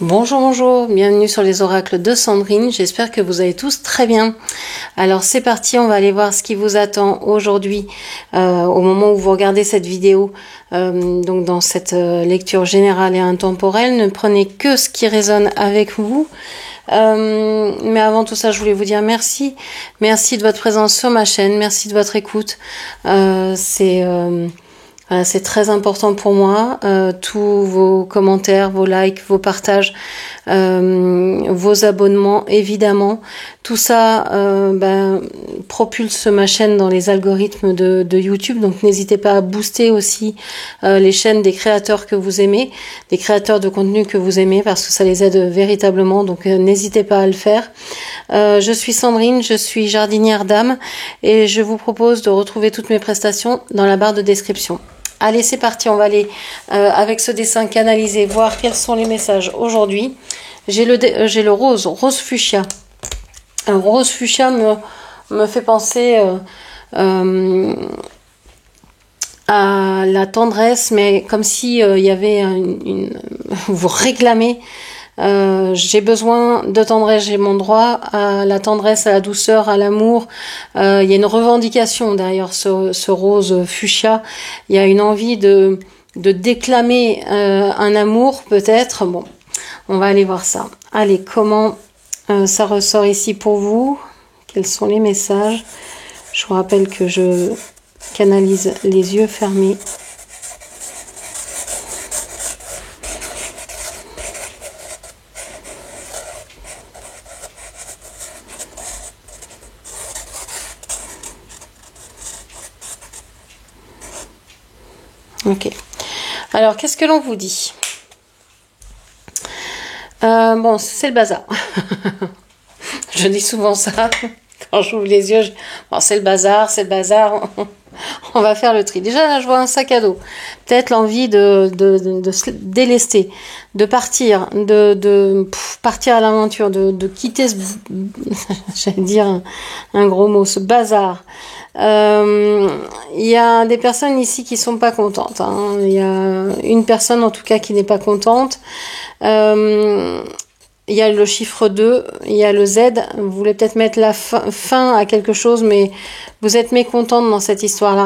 Bonjour, bonjour, bienvenue sur les oracles de Sandrine, j'espère que vous allez tous très bien. Alors c'est parti, on va aller voir ce qui vous attend aujourd'hui au moment où vous regardez cette vidéo. Donc dans cette lecture générale et intemporelle, ne prenez que ce qui résonne avec vous. Mais avant tout ça, je voulais vous dire merci. Merci de votre présence sur ma chaîne, merci de votre écoute. C'est très important pour moi, tous vos commentaires, vos likes, vos partages, vos abonnements, évidemment. Tout ça propulse ma chaîne dans les algorithmes de YouTube, donc n'hésitez pas à booster aussi les chaînes des créateurs que vous aimez, des créateurs de contenu que vous aimez, parce que ça les aide véritablement, donc n'hésitez pas à le faire. Je suis Sandrine, je suis jardinière d'âme, et je vous propose de retrouver toutes mes prestations dans la barre de description. Allez, c'est parti, on va aller avec ce dessin canalisé, voir quels sont les messages aujourd'hui. J'ai le rose fuchsia. Un rose fuchsia me fait penser à la tendresse, mais comme si il y avait vous réclamez. J'ai besoin de tendresse, j'ai mon droit à la tendresse, à la douceur, à l'amour. Il y a une revendication derrière ce rose fuchsia. Il y a une envie de déclamer un amour peut-être. Bon, on va aller voir ça. Allez, comment ça ressort ici pour vous? Quels sont les messages? Je vous rappelle que je canalise les yeux fermés. Ok. Alors, qu'est-ce que l'on vous dit? Bon, c'est le bazar. Je dis souvent ça quand j'ouvre les yeux. Bon, c'est le bazar, c'est le bazar. On va faire le tri. Déjà, là, je vois un sac à dos. Peut-être l'envie de se délester, de partir, partir à l'aventure, de quitter ce, j'allais dire un gros mot, ce bazar. Il y a des personnes ici qui sont pas contentes. Hein. Il y a une personne en tout cas qui n'est pas contente. Il y a le chiffre 2, il y a le Z. Vous voulez peut-être mettre la fin à quelque chose, mais vous êtes mécontente dans cette histoire-là.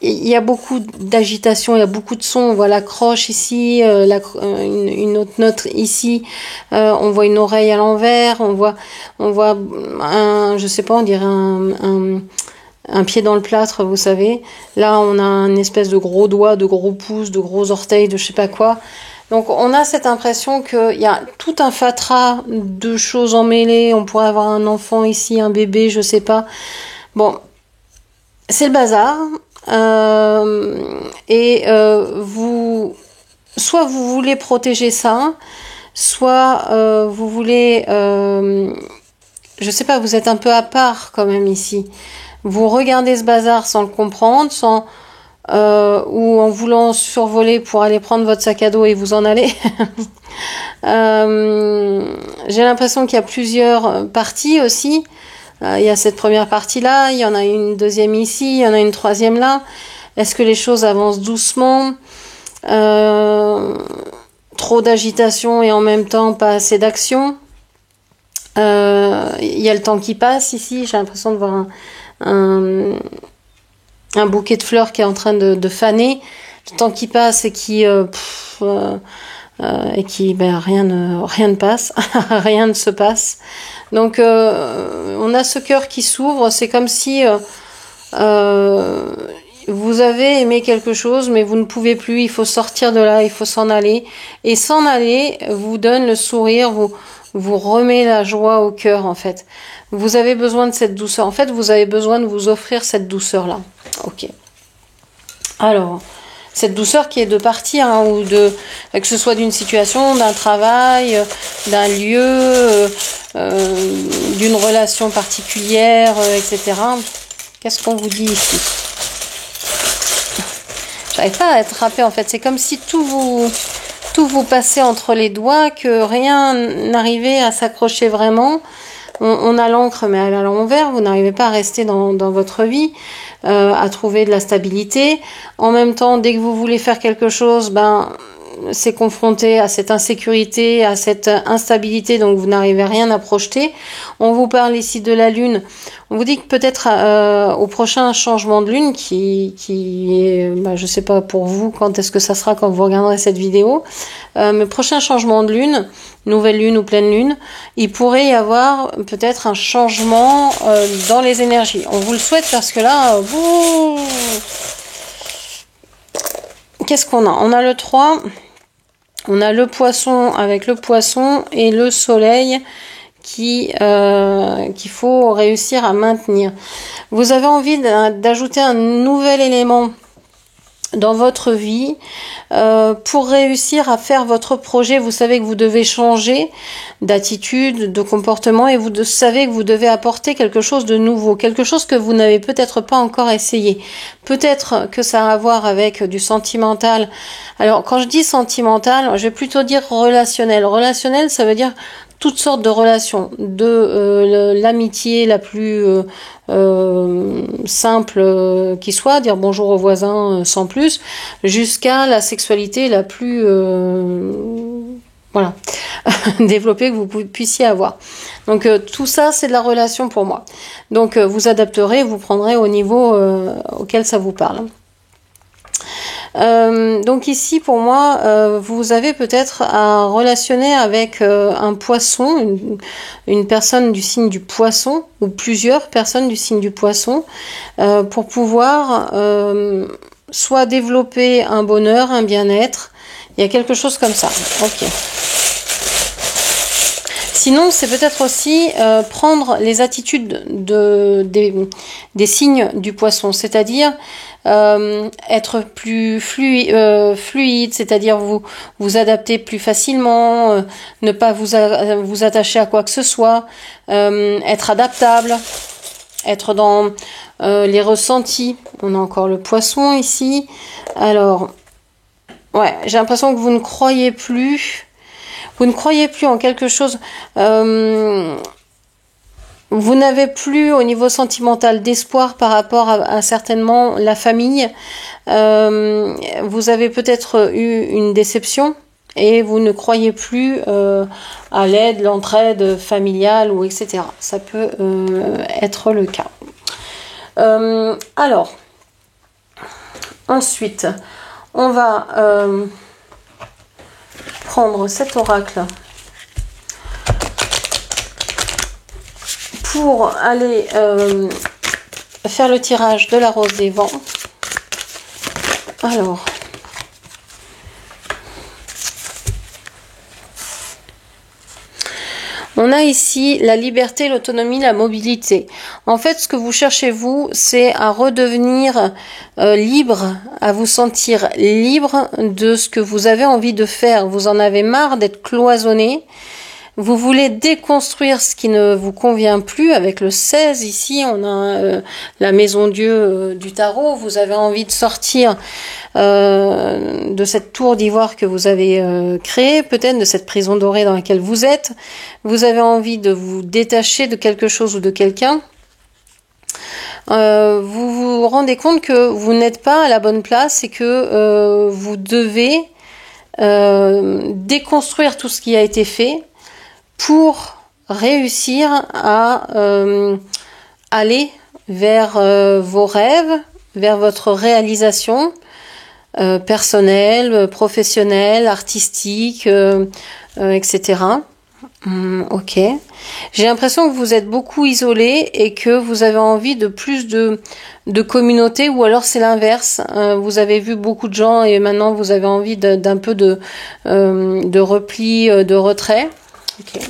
Il y a beaucoup d'agitation, il y a beaucoup de sons. On voit la croche ici, une autre note ici. On voit une oreille à l'envers. On voit je sais pas, on dirait un pied dans le plâtre, vous savez. Là, on a une espèce de gros doigt, de gros pouces, de gros orteils, de je sais pas quoi. Donc, on a cette impression qu'il y a tout un fatras de choses emmêlées. On pourrait avoir un enfant ici, un bébé, je sais pas. Bon, c'est le bazar. Soit vous voulez protéger ça, soit vous voulez... je sais pas, vous êtes un peu à part quand même ici. Vous regardez ce bazar sans le comprendre, ou en voulant survoler pour aller prendre votre sac à dos et vous en aller. J'ai l'impression qu'il y a plusieurs parties aussi. Il y a cette première partie-là, il y en a une deuxième ici, il y en a une troisième là. Est-ce que les choses avancent doucement? Trop d'agitation et en même temps pas assez d'action. Il y a le temps qui passe ici, j'ai l'impression de voir un bouquet de fleurs qui est en train de faner, le temps qui passe et qui rien ne passe, rien ne se passe. Donc on a ce cœur qui s'ouvre, c'est comme si vous avez aimé quelque chose mais vous ne pouvez plus, il faut sortir de là, il faut s'en aller, et s'en aller vous donne le sourire, vous remet la joie au cœur en fait. Vous avez besoin de cette douceur. En fait, vous avez besoin de vous offrir cette douceur-là. Ok. Alors, cette douceur qui est de partir, hein, ou que ce soit d'une situation, d'un travail, d'un lieu, d'une relation particulière, etc. Qu'est-ce qu'on vous dit ici? J'arrive pas à attraper en fait. C'est comme si tout vous passait entre les doigts, que rien n'arrivait à s'accrocher vraiment. On a l'encre, mais elle est à l'envers. Vous n'arrivez pas à rester dans votre vie, à trouver de la stabilité. En même temps, dès que vous voulez faire quelque chose, c'est confronté à cette insécurité, à cette instabilité, donc vous n'arrivez rien à projeter. On vous parle ici de la lune. On vous dit que peut-être au prochain changement de lune, qui est, je sais pas pour vous quand est-ce que ça sera quand vous regarderez cette vidéo, mais prochain changement de lune, nouvelle lune ou pleine lune, il pourrait y avoir peut-être un changement dans les énergies. On vous le souhaite parce que là, qu'est-ce qu'on a? On a le 3, on a le poisson avec le poisson et le soleil qu'il faut réussir à maintenir. Vous avez envie d'ajouter un nouvel élément dans votre vie pour réussir à faire votre projet. Vous savez que vous devez changer d'attitude, de comportement, et vous savez que vous devez apporter quelque chose de nouveau, quelque chose que vous n'avez peut-être pas encore essayé. Peut-être que ça a à voir avec du sentimental. Alors quand je dis sentimental, je vais plutôt dire relationnel. Relationnel, ça veut dire toutes sortes de relations, de l'amitié la plus simple qui soit, dire bonjour aux voisins sans plus, jusqu'à la sexualité la plus développée que vous puissiez avoir. Donc tout ça, c'est de la relation pour moi. Donc vous adapterez, vous prendrez au niveau auquel ça vous parle. Donc ici pour moi vous avez peut-être à relationner avec un poisson, une personne du signe du poisson ou plusieurs personnes du signe du poisson pour pouvoir soit développer un bonheur, un bien-être. Il y a quelque chose comme ça. Ok. Sinon, c'est peut-être aussi prendre les attitudes des signes du poisson, c'est-à-dire être plus fluide, c'est-à-dire vous adapter plus facilement, ne pas vous attacher à quoi que ce soit, être adaptable, être dans les ressentis. On a encore le poisson ici. Alors, ouais, j'ai l'impression que vous ne croyez plus. Vous ne croyez plus en quelque chose. Vous n'avez plus au niveau sentimental d'espoir par rapport à certainement la famille. Vous avez peut-être eu une déception et vous ne croyez plus à l'aide, l'entraide familiale ou etc. Ça peut être le cas. Alors, ensuite, on va prendre cet oracle pour aller faire le tirage de la rose des vents. Alors, on a ici la liberté, l'autonomie, la mobilité. En fait, ce que vous cherchez, vous, c'est à redevenir libre, à vous sentir libre de ce que vous avez envie de faire. Vous en avez marre d'être cloisonné. Vous voulez déconstruire ce qui ne vous convient plus. Avec le 16 ici, on a la maison Dieu du tarot. Vous avez envie de sortir de cette tour d'ivoire que vous avez créée, peut-être de cette prison dorée dans laquelle vous êtes. Vous avez envie de vous détacher de quelque chose ou de quelqu'un. Vous vous rendez compte que vous n'êtes pas à la bonne place et que vous devez déconstruire tout ce qui a été fait pour réussir à aller vers vos rêves, vers votre réalisation personnelle, professionnelle, artistique, etc. Ok. J'ai l'impression que vous êtes beaucoup isolé et que vous avez envie de plus de communauté, ou alors c'est l'inverse. Vous avez vu beaucoup de gens et maintenant vous avez envie d'un peu de repli, de retrait. Ok.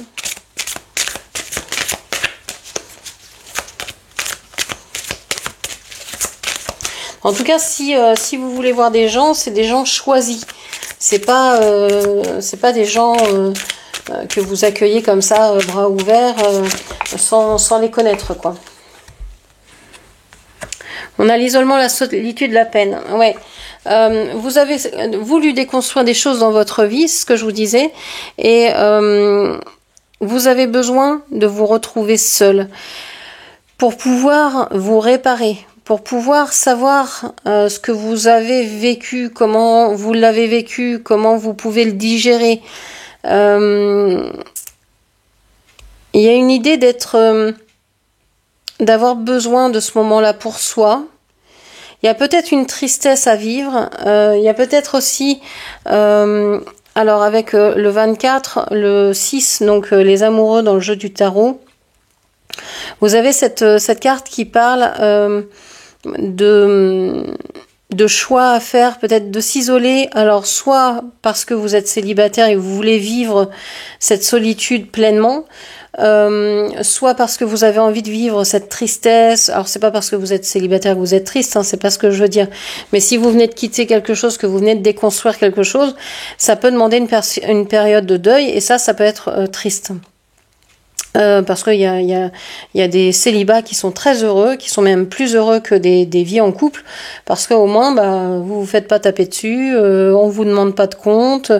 En tout cas, si vous voulez voir des gens, c'est des gens choisis. C'est pas des gens que vous accueillez comme ça, bras ouverts, sans les connaître, quoi. On a l'isolement, la solitude, la peine. Ouais. Vous avez voulu déconstruire des choses dans votre vie, c'est ce que je vous disais, et vous avez besoin de vous retrouver seul pour pouvoir vous réparer, pour pouvoir savoir ce que vous avez vécu, comment vous l'avez vécu, comment vous pouvez le digérer. Il y a une idée d'avoir besoin de ce moment-là pour soi. Il y a peut-être une tristesse à vivre. Il y a peut-être aussi, alors avec le 24, le 6, donc les amoureux dans le jeu du tarot, vous avez cette carte qui parle de choix à faire, peut-être de s'isoler, alors soit parce que vous êtes célibataire et vous voulez vivre cette solitude pleinement, soit parce que vous avez envie de vivre cette tristesse. Alors c'est pas parce que vous êtes célibataire que vous êtes triste, hein, c'est pas ce que je veux dire, mais si vous venez de quitter quelque chose, que vous venez de déconstruire quelque chose, ça peut demander une période de deuil, et ça peut être triste. Parce qu'il y a des célibats qui sont très heureux, qui sont même plus heureux que des vies en couple, parce qu'au moins vous vous faites pas taper dessus, on vous demande pas de compte,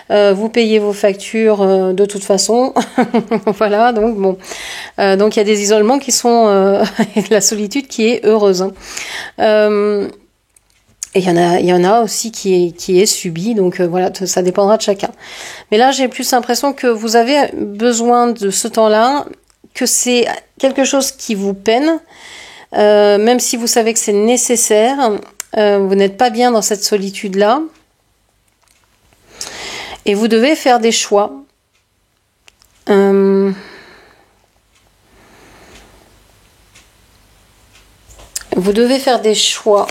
vous payez vos factures de toute façon. Voilà, donc bon, donc il y a des isolements qui sont la solitude qui est heureuse, hein. Et il y en a aussi qui est subi, donc voilà, ça dépendra de chacun. Mais là, j'ai plus l'impression que vous avez besoin de ce temps-là, que c'est quelque chose qui vous peine, même si vous savez que c'est nécessaire, vous n'êtes pas bien dans cette solitude-là, et vous devez faire des choix. Vous devez faire des choix.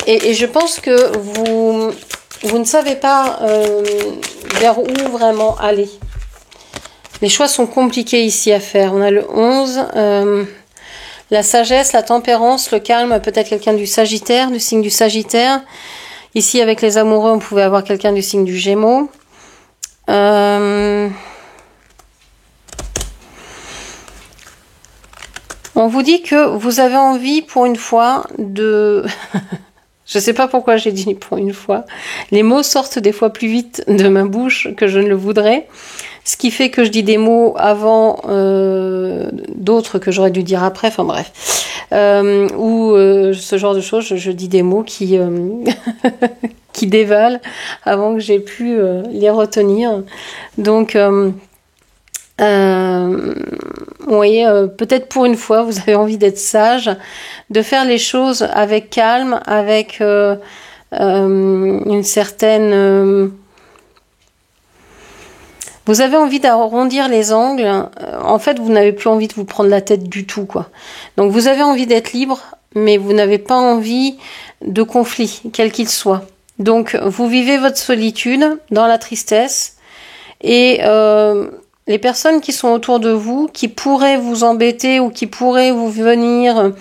Et je pense que vous ne savez pas vers où vraiment aller. Les choix sont compliqués ici à faire. On a le 11, la sagesse, la tempérance, le calme, peut-être quelqu'un du Sagittaire, du signe du Sagittaire. Ici, avec les amoureux, on pouvait avoir quelqu'un du signe du Gémeaux. On vous dit que vous avez envie, pour une fois, de... Je sais pas pourquoi j'ai dit pour une fois. Les mots sortent des fois plus vite de ma bouche que je ne le voudrais. Ce qui fait que je dis des mots avant d'autres que j'aurais dû dire après. Enfin bref. Ou ce genre de choses, je dis des mots qui qui dévalent avant que j'ai pu les retenir. Donc... vous voyez, peut-être pour une fois, vous avez envie d'être sage, de faire les choses avec calme, avec une certaine... vous avez envie d'arrondir les angles. En fait, vous n'avez plus envie de vous prendre la tête du tout, quoi. Donc, vous avez envie d'être libre, mais vous n'avez pas envie de conflit, quel qu'il soit. Donc, vous vivez votre solitude dans la tristesse et... les personnes qui sont autour de vous, qui pourraient vous embêter ou qui pourraient vous venir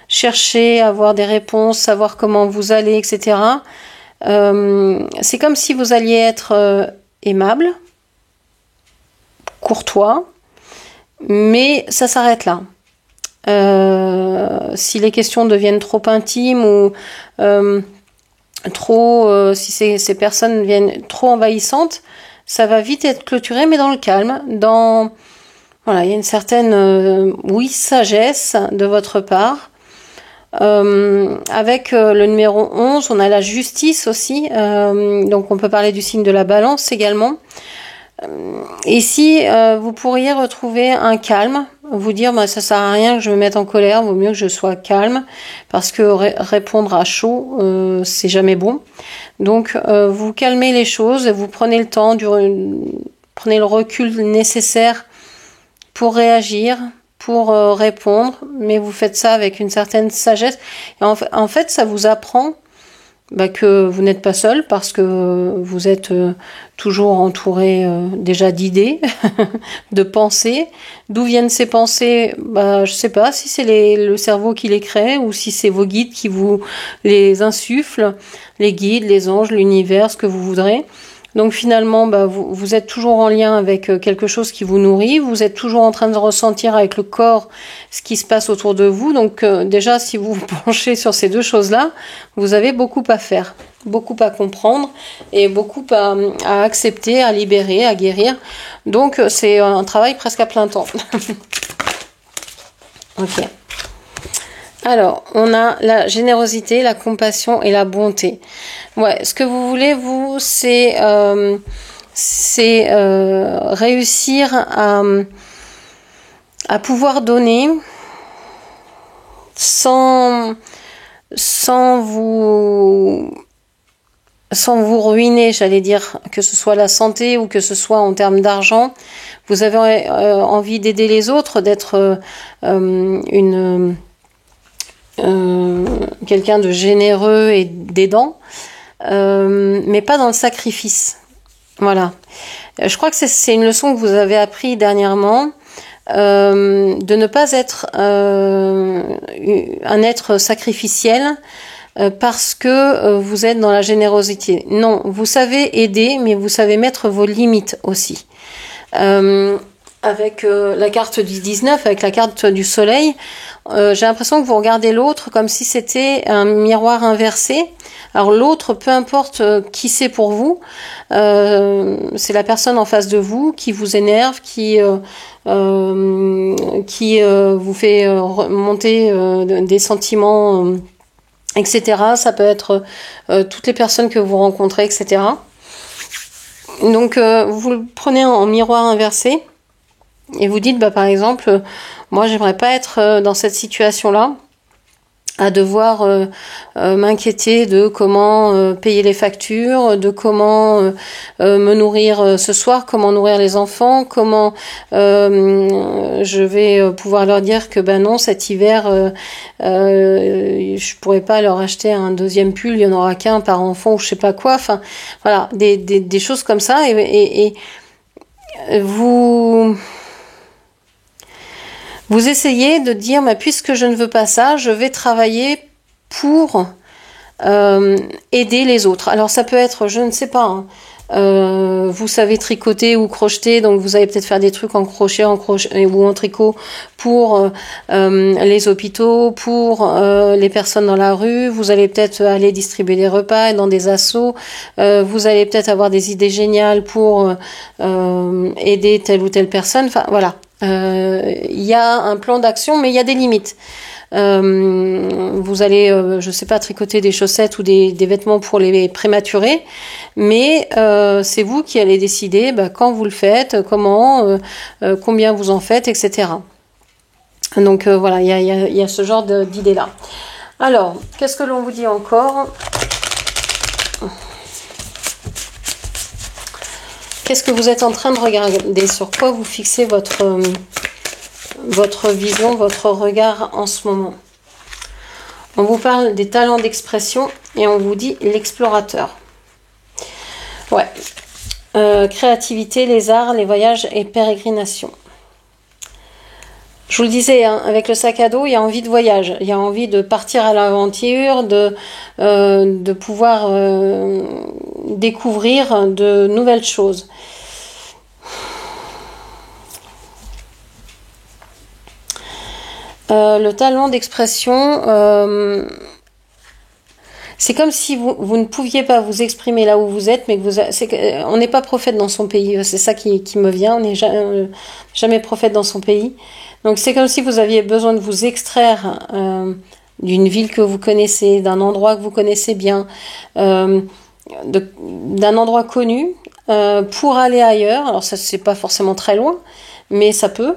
chercher, avoir des réponses, savoir comment vous allez, etc. C'est comme si vous alliez être aimable, courtois, mais ça s'arrête là. Si les questions deviennent trop intimes ou si ces personnes deviennent trop envahissantes, ça va vite être clôturé, mais dans le calme, voilà, il y a une certaine, sagesse de votre part. Avec le numéro 11, on a la justice aussi, donc on peut parler du signe de la balance également. Ici, vous pourriez retrouver un calme, vous dire ça sert à rien que je me mette en colère, vaut mieux que je sois calme, parce que répondre à chaud, c'est jamais bon. Donc vous calmez les choses, vous prenez le temps, prenez le recul nécessaire pour réagir, pour répondre, mais vous faites ça avec une certaine sagesse. Et en fait, ça vous apprend que vous n'êtes pas seul, parce que vous êtes toujours entouré déjà d'idées, de pensées. D'où viennent ces pensées? Je sais pas si c'est le cerveau qui les crée ou si c'est vos guides qui vous les insufflent, les guides, les anges, l'univers, ce que vous voudrez. Donc finalement, vous êtes toujours en lien avec quelque chose qui vous nourrit, vous êtes toujours en train de ressentir avec le corps ce qui se passe autour de vous. Donc déjà, si vous vous penchez sur ces deux choses-là, vous avez beaucoup à faire, beaucoup à comprendre et beaucoup à accepter, à libérer, à guérir. Donc c'est un travail presque à plein temps. Ok. Alors, on a la générosité, la compassion et la bonté. Ouais, ce que vous voulez, vous, c'est réussir à pouvoir donner sans vous ruiner, j'allais dire, que ce soit la santé ou que ce soit en termes d'argent. Vous avez envie d'aider les autres, d'être quelqu'un de généreux et d'aidant, mais pas dans le sacrifice. Voilà. Je crois que c'est une leçon que vous avez appris dernièrement, de ne pas être un être sacrificiel parce que vous êtes dans la générosité. Non, vous savez aider, mais vous savez mettre vos limites aussi. Avec la carte du 19, avec la carte du soleil, j'ai l'impression que vous regardez l'autre comme si c'était un miroir inversé. Alors l'autre, peu importe qui c'est pour vous, c'est la personne en face de vous qui vous énerve, qui vous fait monter des sentiments, etc. Ça peut être toutes les personnes que vous rencontrez, etc. Donc vous le prenez en miroir inversé et vous dites, par exemple, moi j'aimerais pas être dans cette situation-là, à devoir m'inquiéter de comment payer les factures, de comment me nourrir ce soir, comment nourrir les enfants, comment je vais pouvoir leur dire que non, cet hiver je pourrais pas leur acheter un deuxième pull, il y en aura qu'un par enfant ou je sais pas quoi. Enfin voilà, des choses comme ça et vous essayez de dire, puisque je ne veux pas ça, je vais travailler pour aider les autres. Alors ça peut être, je ne sais pas, vous savez tricoter ou crocheter, donc vous allez peut-être faire des trucs en crochet ou en tricot pour les hôpitaux, pour les personnes dans la rue. Vous allez peut-être aller distribuer des repas dans des assos. Vous allez peut-être avoir des idées géniales pour aider telle ou telle personne. Enfin voilà. Il y a un plan d'action, mais il y a des limites. Vous allez, je sais pas, tricoter des chaussettes ou des vêtements pour les prématurés, mais c'est vous qui allez décider quand vous le faites, comment, combien vous en faites, etc. Donc voilà, il y a ce genre d'idée-là. Alors, qu'est-ce que l'on vous dit encore ? Qu'est-ce que vous êtes en train de regarder ? Sur quoi vous fixez votre vision, votre regard en ce moment ? On vous parle des talents d'expression et on vous dit l'explorateur. Ouais. Créativité, les arts, les voyages et pérégrinations. Je vous le disais, avec le sac à dos, il y a envie de voyage, il y a envie de partir à l'aventure, de pouvoir découvrir de nouvelles choses. Le talent d'expression, c'est comme si vous ne pouviez pas vous exprimer là où vous êtes, mais que on n'est pas prophète dans son pays. C'est ça qui me vient. On n'est jamais prophète dans son pays. Donc c'est comme si vous aviez besoin de vous extraire d'une ville que vous connaissez, d'un endroit que vous connaissez bien, d'un endroit connu, pour aller ailleurs. Alors ça c'est pas forcément très loin, mais ça peut,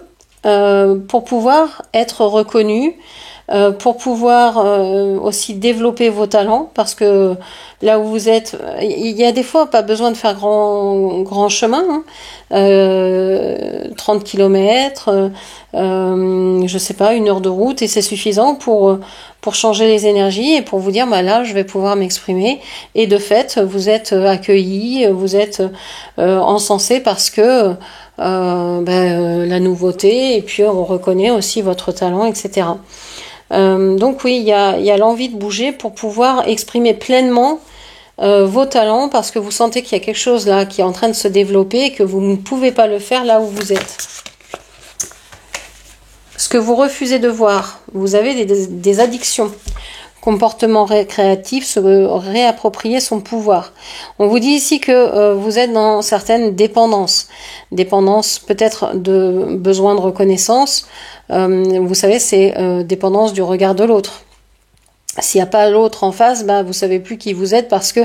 pour pouvoir être reconnu. Pour pouvoir aussi développer vos talents, parce que là où vous êtes, il y a des fois pas besoin de faire grand chemin, 30 km, je sais pas, 1 heure de route, et c'est suffisant pour changer les énergies et pour vous dire là je vais pouvoir m'exprimer, et de fait vous êtes accueillis, vous êtes encensés parce que la nouveauté, et puis on reconnaît aussi votre talent, etc. Donc oui, il y a l'envie de bouger pour pouvoir exprimer pleinement vos talents, parce que vous sentez qu'il y a quelque chose là qui est en train de se développer et que vous ne pouvez pas le faire là où vous êtes. Ce que vous refusez de voir, vous avez des addictions. Comportement créatif, se réapproprier son pouvoir. On vous dit ici que vous êtes dans certaines dépendances. Dépendance peut-être de besoin de reconnaissance. Vous savez, c'est dépendance du regard de l'autre. S'il n'y a pas l'autre en face, bah vous savez plus qui vous êtes parce que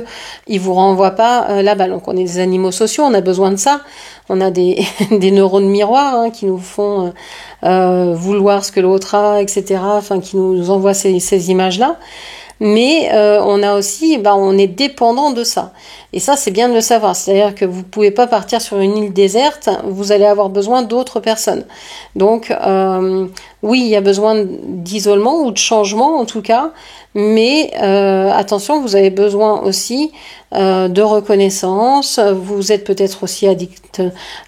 il vous renvoie pas la balle. Donc on est des animaux sociaux, on a besoin de ça. On a des des neurones miroirs hein, qui nous font vouloir ce que l'autre a, etc. Enfin, qui nous envoient ces images-là. Mais on a aussi, bah, on est dépendant de ça. Et ça, c'est bien de le savoir. C'est-à-dire que vous pouvez pas partir sur une île déserte. Vous allez avoir besoin d'autres personnes. Donc, oui, il y a besoin d'isolement ou de changement en tout cas. Mais attention, vous avez besoin aussi de reconnaissance. Vous êtes peut-être aussi addict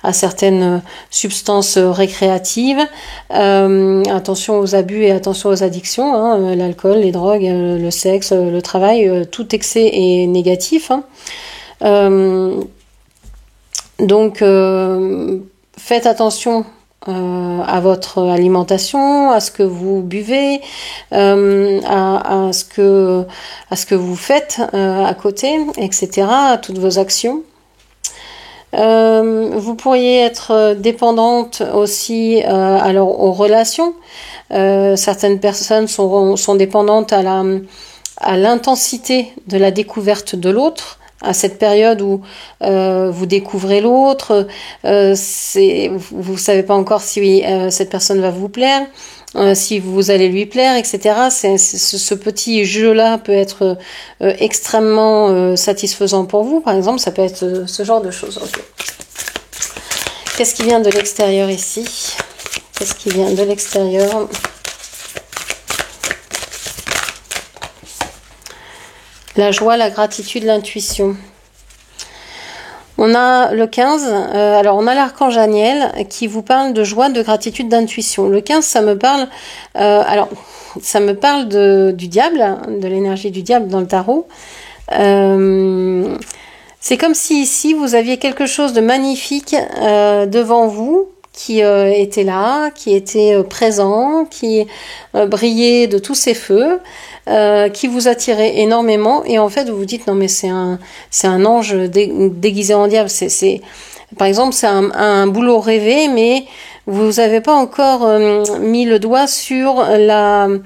à certaines substances récréatives. Attention aux abus et attention aux addictions. Hein, l'alcool, les drogues, le sexe, le travail, tout excès est négatif. Hein. Donc, faites attention à votre alimentation, à ce que vous buvez, à ce que vous faites à côté, etc., à toutes vos actions. Vous pourriez être dépendante aussi alors aux relations. Certaines personnes sont dépendantes à l'intensité de la découverte de l'autre. À cette période où vous découvrez l'autre, vous savez pas encore si cette personne va vous plaire, si vous allez lui plaire, etc. Ce petit jeu-là peut être extrêmement satisfaisant pour vous. Par exemple, ça peut être ce genre de choses. Okay. Qu'est-ce qui vient de l'extérieur ici? Qu'est-ce qui vient de l'extérieur? La joie, la gratitude, l'intuition. On a le 15, alors on a l'archange Aniel qui vous parle de joie, de gratitude, d'intuition. Le 15, ça me parle, du diable, de l'énergie du diable dans le tarot. C'est comme si ici vous aviez quelque chose de magnifique devant vous, qui était là, qui était présent, qui brillait de tous ses feux, qui vous attirait énormément, et en fait vous vous dites non mais c'est un ange déguisé en diable. Par exemple c'est un boulot rêvé, mais vous n'avez pas encore mis le doigt sur le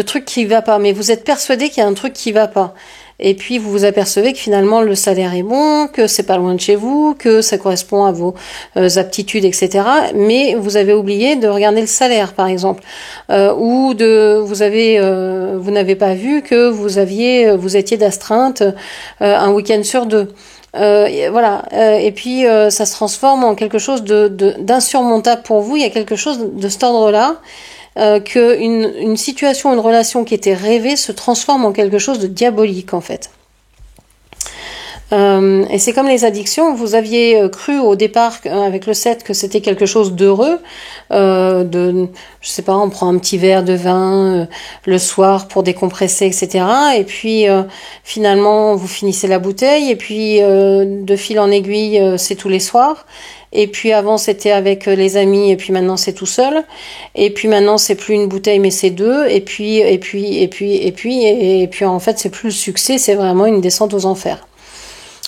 truc qui va pas, mais vous êtes persuadé qu'il y a un truc qui va pas. Et puis vous vous apercevez que finalement le salaire est bon, que c'est pas loin de chez vous, que ça correspond à vos aptitudes, etc. Mais vous avez oublié de regarder le salaire, par exemple, ou vous n'avez pas vu que vous étiez d'astreinte un week-end sur 2. Voilà. Et puis ça se transforme en quelque chose d'insurmontable pour vous. Il y a quelque chose de cet ordre-là. Que une situation, une relation qui était rêvée se transforme en quelque chose de diabolique en fait. Et c'est comme les addictions, vous aviez cru au départ avec le 7 que c'était quelque chose d'heureux, je sais pas, on prend un petit verre de vin le soir pour décompresser, etc. Et puis finalement vous finissez la bouteille, et puis de fil en aiguille c'est tous les soirs. Et puis avant c'était avec les amis, et puis maintenant c'est tout seul. Et puis maintenant c'est plus une bouteille mais c'est 2. Et puis en fait c'est plus le succès, c'est vraiment une descente aux enfers.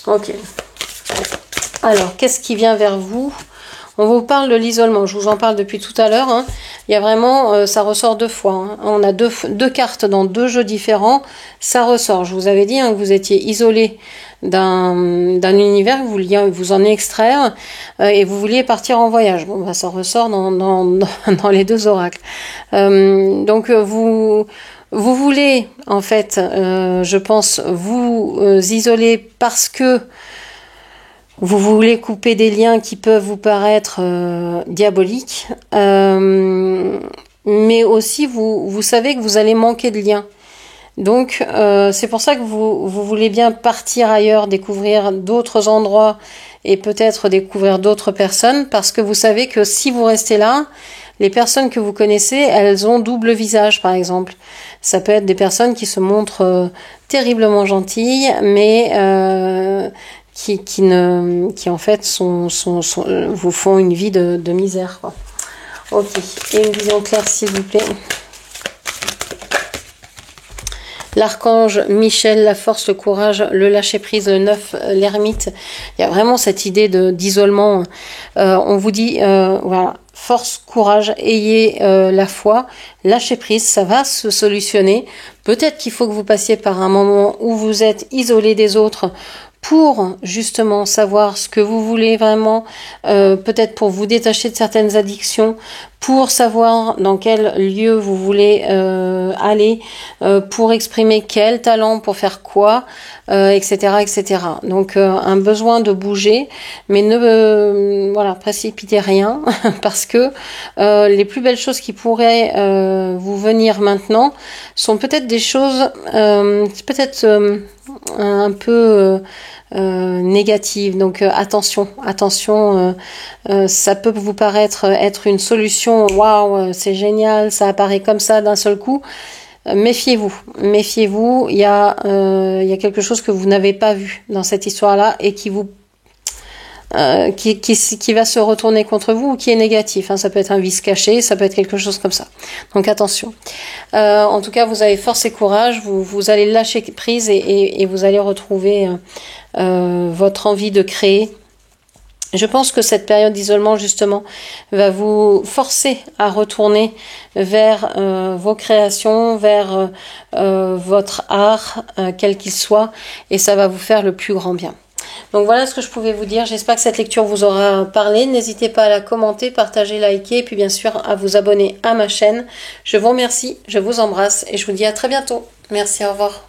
Ok. Alors qu'est-ce qui vient vers vous? On vous parle de l'isolement. Je vous en parle depuis tout à l'heure. Hein. Il y a vraiment, ça ressort 2 fois. Hein. On a deux cartes dans 2 jeux différents. Ça ressort. Je vous avais dit que vous étiez isolé d'un univers, vous vouliez vous en extraire et vous vouliez partir en voyage. Bon, bah, ça ressort dans les 2 oracles. Donc vous voulez en fait, je pense, vous isoler parce que vous voulez couper des liens qui peuvent vous paraître diaboliques, mais aussi vous savez que vous allez manquer de liens. Donc c'est pour ça que vous voulez bien partir ailleurs, découvrir d'autres endroits et peut-être découvrir d'autres personnes, parce que vous savez que si vous restez là, les personnes que vous connaissez, elles ont double visage par exemple. Ça peut être des personnes qui se montrent terriblement gentilles, mais qui en fait vous font une vie de misère, quoi. Ok, et une vision claire s'il vous plaît. L'archange Michel, la force, le courage, le lâcher-prise, le 9, l'ermite. Il y a vraiment cette idée d'isolement. On vous dit, voilà, force, courage, ayez la foi, lâchez prise, ça va se solutionner. Peut-être qu'il faut que vous passiez par un moment où vous êtes isolé des autres pour justement savoir ce que vous voulez vraiment, peut-être pour vous détacher de certaines addictions, pour savoir dans quel lieu vous voulez aller, pour exprimer quel talent, pour faire quoi, etc., etc. Donc un besoin de bouger, mais ne voilà, précipitez rien parce que les plus belles choses qui pourraient vous venir maintenant sont peut-être des choses peut-être un peu négative. Donc attention, ça peut vous paraître être une solution, waouh, c'est génial, ça apparaît comme ça d'un seul coup. Méfiez-vous, il y a quelque chose que vous n'avez pas vu dans cette histoire-là et qui vous qui va se retourner contre vous ou qui est négatif. Ça peut être un vice caché, ça peut être quelque chose comme ça. Donc attention. En tout cas, vous avez force et courage, vous allez lâcher prise et vous allez retrouver votre envie de créer. Je pense que cette période d'isolement, justement, va vous forcer à retourner vers vos créations, vers votre art, quel qu'il soit, et ça va vous faire le plus grand bien. Donc voilà ce que je pouvais vous dire. J'espère que cette lecture vous aura parlé. N'hésitez pas à la commenter, partager, liker, et puis bien sûr à vous abonner à ma chaîne. Je vous remercie, je vous embrasse, et je vous dis à très bientôt. Merci, au revoir.